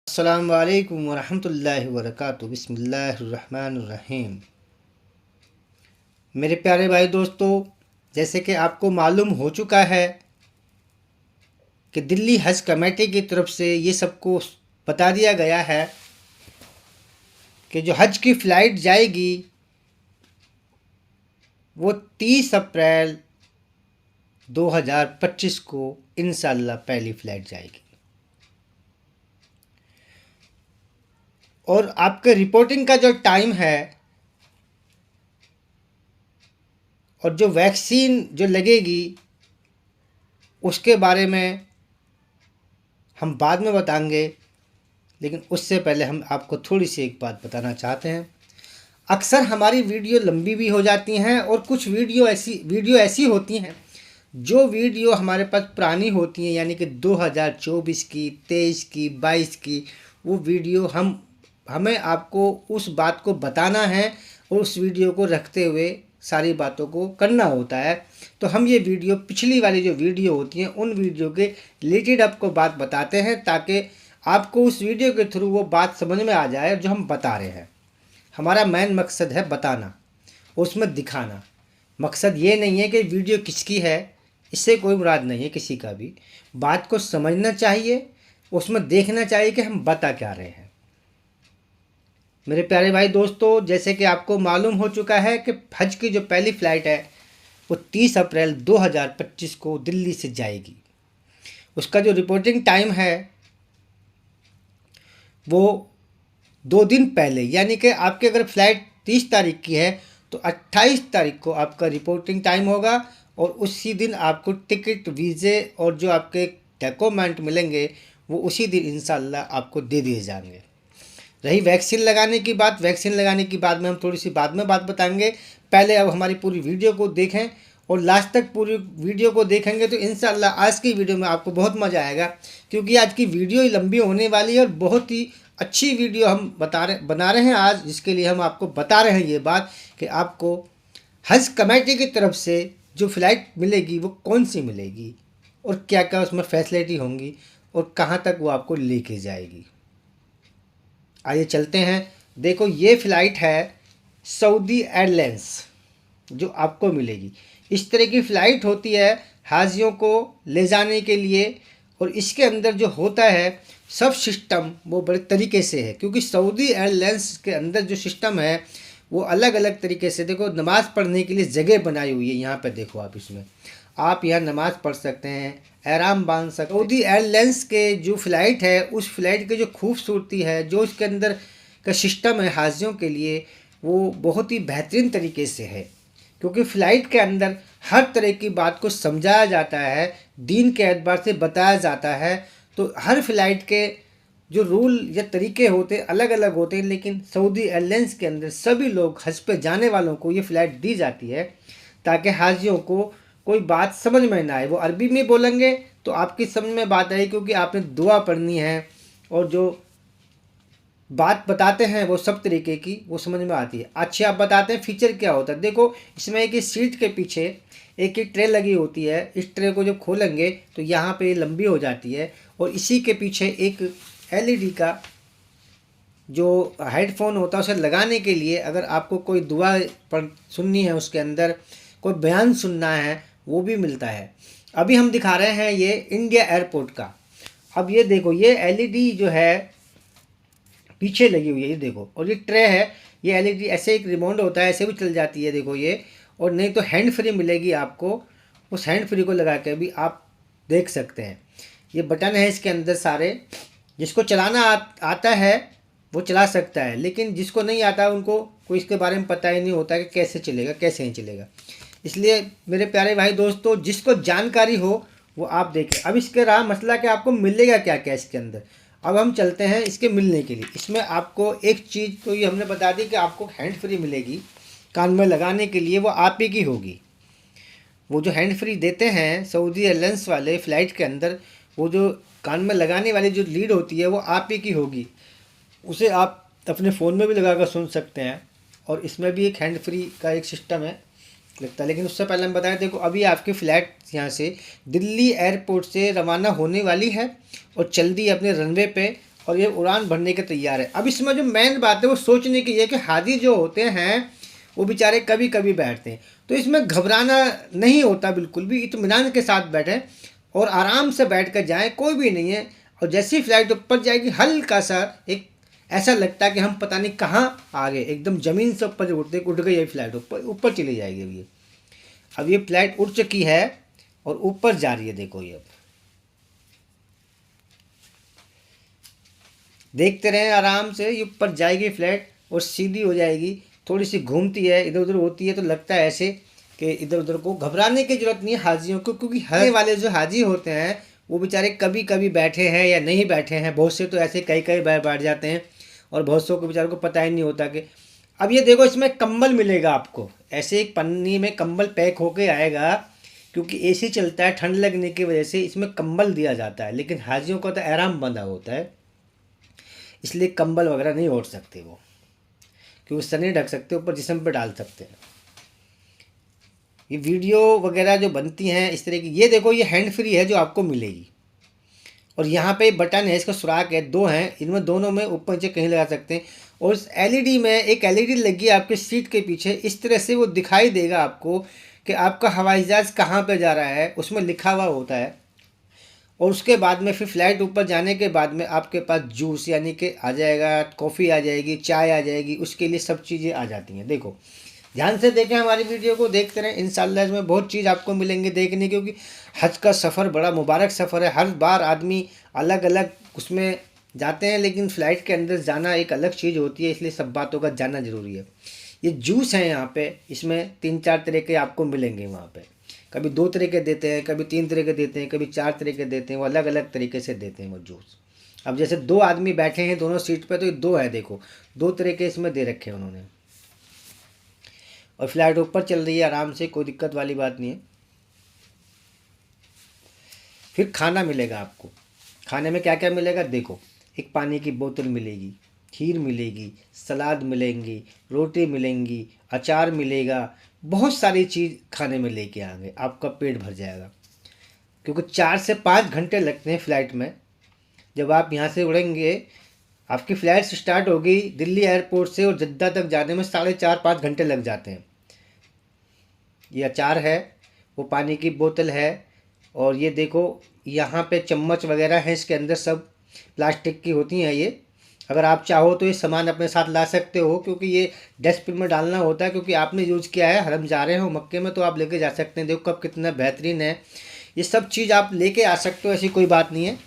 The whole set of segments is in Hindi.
अस्सलामु अलैकुम वरहमतुल्लाहि वबरकातुहू। बिस्मिल्लाहिर्रहमानिर्रहीम। मेरे प्यारे भाई दोस्तों, जैसे कि आपको मालूम हो चुका है कि दिल्ली हज कमेटी की तरफ से ये सबको बता दिया गया है कि जो हज की फ़्लाइट जाएगी वो 30 अप्रैल 2025 को इंशाल्लाह पहली फ़्लाइट जाएगी। और आपके रिपोर्टिंग का जो टाइम है और जो वैक्सीन जो लगेगी उसके बारे में हम बाद में बताएंगे, लेकिन उससे पहले हम आपको थोड़ी सी एक बात बताना चाहते हैं। अक्सर हमारी वीडियो लंबी भी हो जाती हैं और कुछ वीडियो ऐसी होती हैं जो वीडियो हमारे पास पुरानी होती हैं, यानी कि 2024 की, 23 की, 22 की। वो वीडियो हमें आपको उस बात को बताना है और उस वीडियो को रखते हुए सारी बातों को करना होता है। तो हम ये वीडियो, पिछली वाली जो वीडियो होती हैं, उन वीडियो के रिलेटेड आपको बात बताते हैं ताकि आपको उस वीडियो के थ्रू वो बात समझ में आ जाए जो हम बता रहे हैं। हमारा मेन मकसद है बताना, उसमें दिखाना। मकसद ये नहीं है कि वीडियो किसकी है, इससे कोई मुराद नहीं है किसी का भी। बात को समझना चाहिए, उसमें देखना चाहिए कि हम बता क्या रहे हैं। मेरे प्यारे भाई दोस्तों, जैसे कि आपको मालूम हो चुका है कि हज की जो पहली फ़्लाइट है वो 30 अप्रैल 2025 को दिल्ली से जाएगी। उसका जो रिपोर्टिंग टाइम है वो 2 दिन पहले, यानी कि आपकी अगर फ़्लाइट 30 तारीख की है तो 28 तारीख को आपका रिपोर्टिंग टाइम होगा और उसी दिन आपको टिकट, वीज़े और जो आपके डॉक्यूमेंट मिलेंगे वो उसी दिन इंशाल्लाह आपको दे दिए जाएंगे। रही वैक्सीन लगाने की बात, वैक्सीन लगाने की बाद में हम थोड़ी सी बाद में बात बताएंगे। पहले अब हमारी पूरी वीडियो को देखें और लास्ट तक पूरी वीडियो को देखेंगे तो इंशाल्लाह आज की वीडियो में आपको बहुत मज़ा आएगा, क्योंकि आज की वीडियो ही लंबी होने वाली है और बहुत ही अच्छी वीडियो हम बना रहे हैं आज, जिसके लिए हम आपको बता रहे हैं ये बात कि आपको हज कमेटी की तरफ से जो फ़्लाइट मिलेगी वो कौन सी मिलेगी और क्या क्या उसमें फैसिलिटी होंगी और कहाँ तक वो आपको लेके जाएगी। आइए चलते हैं। देखो, ये फ़्लाइट है सऊदी एयरलाइंस जो आपको मिलेगी। इस तरह की फ़्लाइट होती है हाजियों को ले जाने के लिए, और इसके अंदर जो होता है सब सिस्टम वो बड़े तरीके से है, क्योंकि सऊदी एयरलाइंस के अंदर जो सिस्टम है वो अलग अलग तरीके से। देखो, नमाज़ पढ़ने के लिए जगह बनाई हुई है, यहाँ पे देखो आप, इसमें आप यहाँ नमाज़ पढ़ सकते हैं, एहराम बांध सकते हैं। सऊदी एयरलाइंस के जो फ़्लाइट है उस फ़्लाइट की जो खूबसूरती है, जो इसके अंदर का सिस्टम है हाजियों के लिए, वो बहुत ही बेहतरीन तरीके से है, क्योंकि फ़्लाइट के अंदर हर तरह की बात को समझाया जाता है, दीन के एतबार से बताया जाता है। तो हर फ़्लाइट के जो रूल या तरीके होते अलग अलग होते हैं, लेकिन सऊदी एयरलाइंस के अंदर सभी लोग हज पे जाने वालों को ये फ़्लाइट दी जाती है ताकि हाजियों को कोई बात समझ में ना आए। वो अरबी में बोलेंगे तो आपकी समझ में बात आए, क्योंकि आपने दुआ पढ़नी है और जो बात बताते हैं वो सब तरीके की वो समझ में आती है। अच्छा, आप बताते हैं फ़ीचर क्या होता है। देखो, इसमें एक सीट के पीछे एक ट्रे लगी होती है। इस ट्रे को जब खोलेंगे तो यहाँ पे लंबी हो जाती है और इसी के पीछे एक एलईडी का जो हेडफोन होता है उसे लगाने के लिए, अगर आपको कोई दुआ सुननी है, उसके अंदर कोई बयान सुनना है, वो भी मिलता है। अभी हम दिखा रहे हैं ये इंडिया एयरपोर्ट का। अब ये देखो, ये एलईडी जो है पीछे लगी हुई है, ये देखो, और ये ट्रे है। ये एलईडी ऐसे एक रिमोट होता है, ऐसे भी चल जाती है, देखो ये। और नहीं तो हैंड फ्री मिलेगी आपको, उस हैंड फ्री को लगा के भी आप देख सकते हैं। ये बटन है इसके अंदर सारे, जिसको चलाना आता है वो चला सकता है, लेकिन जिसको नहीं आता उनको कोई इसके बारे में पता ही नहीं होता कि कैसे चलेगा कैसे नहीं चलेगा। इसलिए मेरे प्यारे भाई दोस्तों, जिसको जानकारी हो वो आप देखें। अब इसके रहा मसला कि आपको मिलेगा क्या क्या इसके अंदर। अब हम चलते हैं इसके मिलने के लिए। इसमें आपको एक चीज़ तो ये हमने बता दी कि आपको हैंड फ्री मिलेगी कान में लगाने के लिए, वो आप ही की होगी। वो जो हैंड फ्री देते हैं सऊदी एयरलाइंस वाले फ़्लाइट के अंदर, वो जो कान में लगाने वाली जो लीड होती है वो आप ही की होगी। उसे आप अपने फ़ोन में भी लगा कर सुन सकते हैं, और इसमें भी एक हैंड फ्री का एक सिस्टम है लगता है। लेकिन उससे पहले हम बताएं, देखो अभी आपकी फ़्लाइट यहाँ से दिल्ली एयरपोर्ट से रवाना होने वाली है और जल्दी अपने रनवे पे और ये उड़ान भरने के तैयार है। अब इसमें जो मेन बात है वो सोचने की है कि हाजी जो होते हैं वो बेचारे कभी कभी बैठते हैं, तो इसमें घबराना नहीं होता, बिल्कुल भी इत्मीनान के साथ बैठें और आराम से बैठ कर जाएँ, कोई भी नहीं है। और जैसी ही फ्लाइट ऊपर जाएगी हल्का सा एक ऐसा लगता है कि हम पता नहीं कहाँ आ गए, एकदम ज़मीन से ऊपर उठते उठ गई ये फ्लाइट, ऊपर ऊपर चली जाएगी। अब ये फ्लाइट उड़ चुकी है और ऊपर जा रही है, देखो ये। अब देखते रहें आराम से, ये ऊपर जाएगी फ्लाइट और सीधी हो जाएगी। थोड़ी सी घूमती है, इधर उधर होती है, तो लगता है ऐसे कि इधर उधर को घबराने की जरूरत नहीं है हाजियों को, क्योंकि हर वाले जो हाजी होते हैं वो बेचारे कभी कभी बैठे हैं या नहीं बैठे हैं। बहुत से तो ऐसे कई कई बार बैठ जाते हैं और बहुत सौ को बेचारों को पता ही नहीं होता कि। अब ये देखो इसमें कंबल मिलेगा आपको, ऐसे एक पन्नी में कंबल पैक होके आएगा, क्योंकि एसी चलता है, ठंड लगने की वजह से इसमें कंबल दिया जाता है। लेकिन हाजियों को तो आराम बंधा होता है, इसलिए कंबल वगैरह नहीं ओढ़ सकते वो, क्योंकि सर नहीं ढक सकते, ऊपर जिस्म पे डाल सकते हैं। ये वीडियो वगैरह जो बनती हैं इस तरह की, ये देखो ये हैंड फ्री है जो आपको मिलेगी, और यहाँ पे बटन है, इसका सुराख है, दो हैं, इनमें दोनों में ऊपर नीचे कहीं लगा सकते हैं। और इस एलईडी में एक एलईडी लगी है आपके सीट के पीछे, इस तरह से वो दिखाई देगा आपको कि आपका हवाई जहाज़ कहाँ पे जा रहा है, उसमें लिखा हुआ होता है। और उसके बाद में फिर फ्लाइट ऊपर जाने के बाद में आपके पास जूस यानी कि आ जाएगा, कॉफ़ी आ जाएगी, चाय आ जाएगी, उसके लिए सब चीज़ें आ जाती हैं। देखो ध्यान से देखें हमारी वीडियो को, देखते रहें, इंशाल्लाह इसमें बहुत चीज़ आपको मिलेंगे देखने, क्योंकि हज का सफ़र बड़ा मुबारक सफ़र है। हर बार आदमी अलग अलग उसमें जाते हैं, लेकिन फ़्लाइट के अंदर जाना एक अलग चीज़ होती है, इसलिए सब बातों का जानना ज़रूरी है। ये जूस हैं यहाँ पे, इसमें 3-4 तरह के आपको मिलेंगे वहाँ पे, कभी 2 तरह के देते हैं, कभी 3 तरह के देते हैं, कभी 4 तरह के देते हैं, वो अलग अलग तरीके से देते हैं वो जूस। अब जैसे 2 आदमी बैठे हैं दोनों सीट पे, तो ये 2 है, देखो 2 तरह के इसमें दे रखे हैं उन्होंने। और फ्लाइट ऊपर चल रही है आराम से, कोई दिक्कत वाली बात नहीं है। फिर खाना मिलेगा आपको, खाने में क्या क्या मिलेगा देखो, एक पानी की बोतल मिलेगी, खीर मिलेगी, सलाद मिलेंगी, रोटी मिलेंगी, अचार मिलेगा, बहुत सारी चीज़ खाने में लेके आएंगे, आपका पेट भर जाएगा। क्योंकि 4 से 5 घंटे लगते हैं फ़्लाइट में। जब आप यहाँ से उड़ेंगे, आपकी फ़्लाइट स्टार्ट होगी दिल्ली एयरपोर्ट से, और जद्दा तक जाने में 4.5-5 घंटे लग जाते हैं। ये अचार है, वो पानी की बोतल है, और ये देखो यहाँ पे चम्मच वगैरह है, इसके अंदर सब प्लास्टिक की होती हैं ये। अगर आप चाहो तो ये सामान अपने साथ ला सकते हो, क्योंकि ये डस्टबिन में डालना होता है, क्योंकि आपने यूज़ किया है, हरम जा रहे हो मक्के में, तो आप लेके जा सकते हैं। देखो कब कितना बेहतरीन है, ये सब चीज़ आप लेके आ सकते हो, ऐसी कोई बात नहीं है,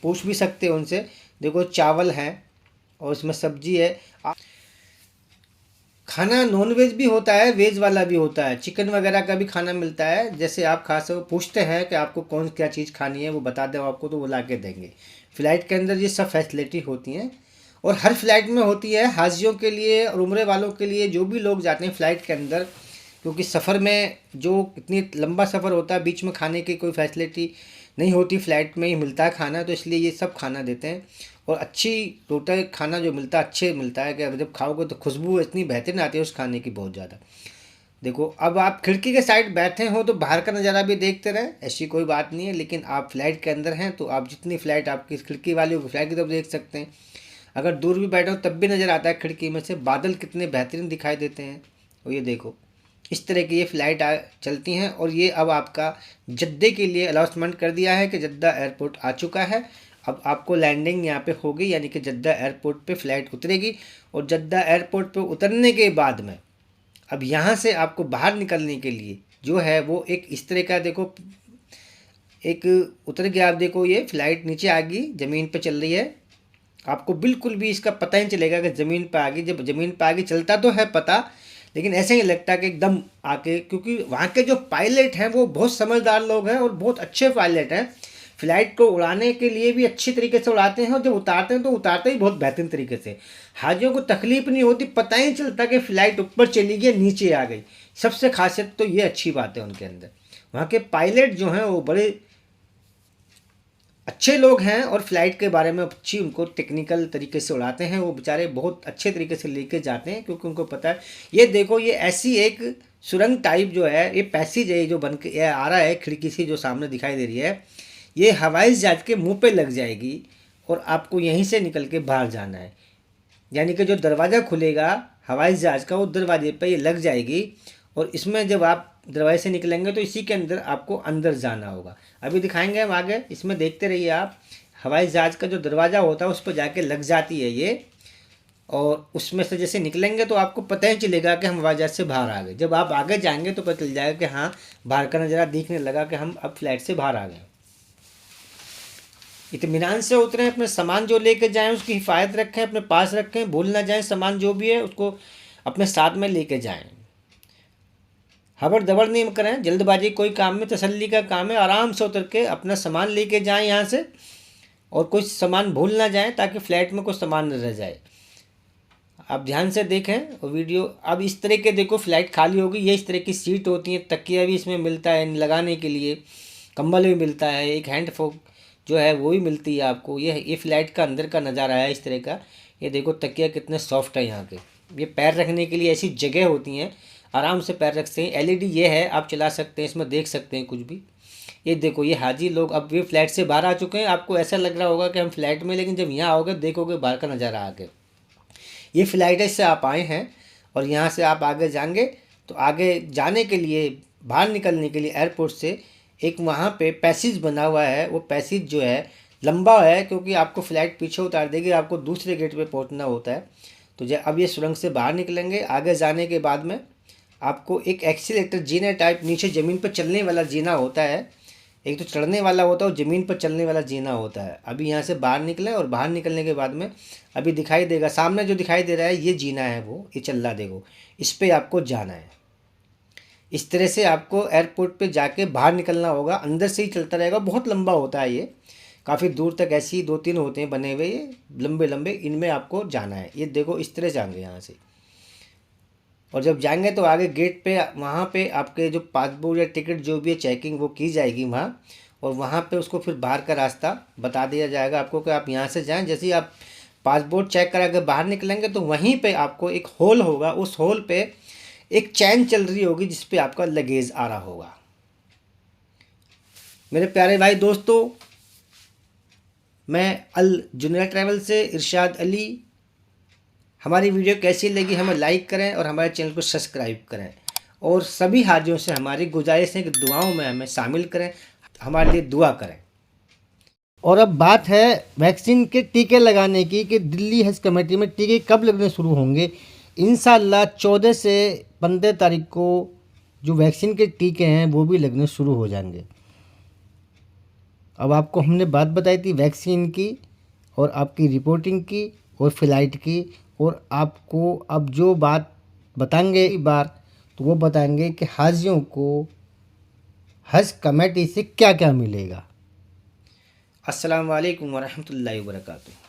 पूछ भी सकते हो उनसे। देखो चावल है और इसमें सब्जी है। खाना नॉन वेज भी होता है, वेज वाला भी होता है, चिकन वगैरह का भी खाना मिलता है। जैसे आप खास पूछते हैं कि आपको कौन क्या चीज़ खानी है, वो बता दो आपको, तो वो ला के देंगे। फ़्लाइट के अंदर ये सब फैसिलिटी होती हैं, और हर फ्लाइट में होती है हाजियों के लिए और उम्रे वालों के लिए, जो भी लोग जाते हैं फ़्लाइट के अंदर। क्योंकि सफ़र में जो इतनी लंबा सफ़र होता है, बीच में खाने की कोई फैसिलिटी नहीं होती, फ़्लाइट में ही मिलता है खाना, तो इसलिए ये सब खाना देते हैं। और अच्छी टोटल खाना जो मिलता है अच्छे मिलता है, कि अब जब खाओगे तो खुशबू इतनी बेहतरीन आती है उस खाने की, बहुत ज़्यादा। देखो अब आप खिड़की के साइड बैठे हो तो बाहर का नज़ारा भी देखते रहें, ऐसी कोई बात नहीं है। लेकिन आप फ्लाइट के अंदर हैं तो आप जितनी फ़्लाइट आपकी खिड़की वाली होगी फ्लाइट की तरफ देख सकते हैं। अगर दूर भी बैठे हो तब भी नज़र आता है खिड़की में से, बादल कितने बेहतरीन दिखाई देते हैं। और ये देखो इस तरह की ये फ़्लाइट चलती हैं। और ये अब आपका जद्दे के लिए अनाउंसमेंट कर दिया है कि जद्दा एयरपोर्ट आ चुका है। अब आपको लैंडिंग यहाँ पे होगी, यानी कि जद्दा एयरपोर्ट पे फ़्लाइट उतरेगी। और जद्दा एयरपोर्ट पे उतरने के बाद में अब यहाँ से आपको बाहर निकलने के लिए जो है वो एक इस तरह का, देखो एक उतर गया, आप देखो ये फ़्लाइट नीचे आ गई, ज़मीन पे चल रही है। आपको बिल्कुल भी इसका पता ही नहीं चलेगा कि ज़मीन पे आ गई। जब ज़मीन पे आ गई चलता तो है पता, लेकिन ऐसे ही लगता कि एकदम आके, क्योंकि वहाँ के जो पायलट हैं वो बहुत समझदार लोग हैं और बहुत अच्छे पायलट हैं। फ़्लाइट को उड़ाने के लिए भी अच्छी तरीके से उड़ाते हैं, और जब उतारते हैं तो उतारते ही बहुत बेहतरीन तरीके से। हाजियों को तकलीफ़ नहीं होती, पता ही नहीं चलता कि फ़्लाइट ऊपर चली गई नीचे आ गई। सबसे खासियत तो ये अच्छी बात है उनके अंदर। वहाँ के पायलट जो हैं वो बड़े अच्छे लोग हैं, और फ्लाइट के बारे में अच्छी उनको टेक्निकल तरीके से उड़ाते हैं। वो बेचारे बहुत अच्छे तरीके से लेके जाते हैं, क्योंकि उनको पता है। ये देखो ये ऐसी एक सुरंग टाइप जो है, ये पैसेज है जो बन के आ रहा है खिड़की से जो सामने दिखाई दे रही है, ये हवाई जहाज के मुंह पे लग जाएगी। और आपको यहीं से निकल के बाहर जाना है। यानी कि जो दरवाज़ा खुलेगा हवाई जहाज़ का, वो दरवाजे पे ये लग जाएगी और इसमें जब आप दरवाजे से निकलेंगे तो इसी के अंदर आपको अंदर जाना होगा। अभी दिखाएंगे हम आगे, इसमें देखते रहिए आप। हवाई जहाज़ का जो दरवाज़ा होता है उस पर जाके लग जाती है ये, और उसमें से जैसे निकलेंगे तो आपको पता ही चलेगा कि हम हवाई जहाज़ से बाहर आ गए। जब आप आगे जाएंगे तो पता चल जाएगा कि हाँ, बाहर का नज़ारा दिखने लगा कि हम अब फ्लाइट से बाहर आ गए। इत्मीनान से उतरें, अपने सामान जो लेके जाएं उसकी हिफाजत रखें, अपने पास रखें, भूल ना जाएं। सामान जो भी है उसको अपने साथ में लेके जाएं। हबड़ दबड़ नहीं करें, जल्दबाजी कोई काम में, तसल्ली का काम है। आराम से उतर के अपना सामान लेके जाएं यहाँ से, और कुछ सामान भूल ना जाएं ताकि फ़्लाइट में कुछ सामान न रह जाए। आप ध्यान से देखें और वीडियो। अब इस तरह के देखो फ़्लाइट खाली होगी, ये इस तरह की सीट होती है, तकिया भी इसमें मिलता है लगाने के लिए, कंबल भी मिलता है, एक हैंड फोक जो है वो भी मिलती है आपको। ये फ़्लाइट का अंदर का नज़ारा है इस तरह का। ये देखो तकिया कितने सॉफ्ट है यहाँ के। ये पैर रखने के लिए ऐसी जगह होती हैं, आराम से पैर रख सकते हैं। एलईडी ये है, आप चला सकते हैं, इसमें देख सकते हैं कुछ भी। ये देखो ये हाजी लोग अब भी फ़्लाइट से बाहर आ चुके हैं। आपको ऐसा लग रहा होगा कि हम फ़्लाइट में, लेकिन जब यहाँ आओगे देखोगे बाहर का नज़ारा आगे। ये फ़्लाइट से आप आए हैं और यहाँ से आप आगे जाएंगे तो आगे जाने के लिए, बाहर निकलने के लिए एयरपोर्ट से एक वहाँ पे पैसेज बना हुआ है। वो पैसेज जो है लंबा है, क्योंकि आपको फ़्लाइट पीछे उतार देगी, आपको दूसरे गेट पे पहुँचना होता है। तो जब अब ये सुरंग से बाहर निकलेंगे, आगे जाने के बाद में आपको एक एक्सीलेटर जीना टाइप, नीचे ज़मीन पर चलने वाला जीना होता है। एक तो चढ़ने वाला होता है और ज़मीन पर चलने वाला जीना होता है। अभी यहाँ से बाहर निकले और बाहर निकलने के बाद में अभी दिखाई देगा सामने, जो दिखाई दे रहा है ये जीना है, वो ये चल रहा देखो, इस पर आपको जाना है। इस तरह से आपको एयरपोर्ट पे जाके बाहर निकलना होगा। अंदर से ही चलता रहेगा, बहुत लंबा होता है ये, काफ़ी दूर तक ऐसे ही 2-3 होते हैं बने हुए ये लंबे लंबे, इनमें आपको जाना है। ये देखो इस तरह जाएंगे यहाँ से, और जब जाएंगे तो आगे गेट पे, वहाँ पे आपके जो पासपोर्ट या टिकट जो भी है चेकिंग वो की जाएगी वहाँ, और वहाँ पे उसको फिर बाहर का रास्ता बता दिया जाएगा आपको कि आप यहाँ से जाएं। जैसे ही आप पासपोर्ट चेक करा के बाहर निकलेंगे तो वहीं पे आपको एक होल होगा, उस होल पे एक चैन चल रही होगी जिस पे आपका लगेज आ रहा होगा। मेरे प्यारे भाई दोस्तों, मैं अल जुनैर ट्रैवल से इरशाद अली। हमारी वीडियो कैसी लगी हमें लाइक करें और हमारे चैनल को सब्सक्राइब करें, और सभी हाजियों से हमारी गुजारिश है कि दुआओं में हमें शामिल करें, हमारे लिए दुआ करें। और अब बात है वैक्सीन के टीके लगाने की, कि दिल्ली हज कमेटी में टीके कब लगने शुरू होंगे। इंशाअल्लाह 14 से 15 तारीख को जो वैक्सीन के टीके हैं वो भी लगने शुरू हो जाएंगे। अब आपको हमने बात बताई थी वैक्सीन की और आपकी रिपोर्टिंग की और फ़्लाइट की, और आपको अब जो बात बताएंगे इस बार, तो वो बताएंगे कि हाजियों को हज कमेटी से क्या क्या मिलेगा। अस्सलाम वालेकुम वरहमतुल्लाहि वबरकातुहू।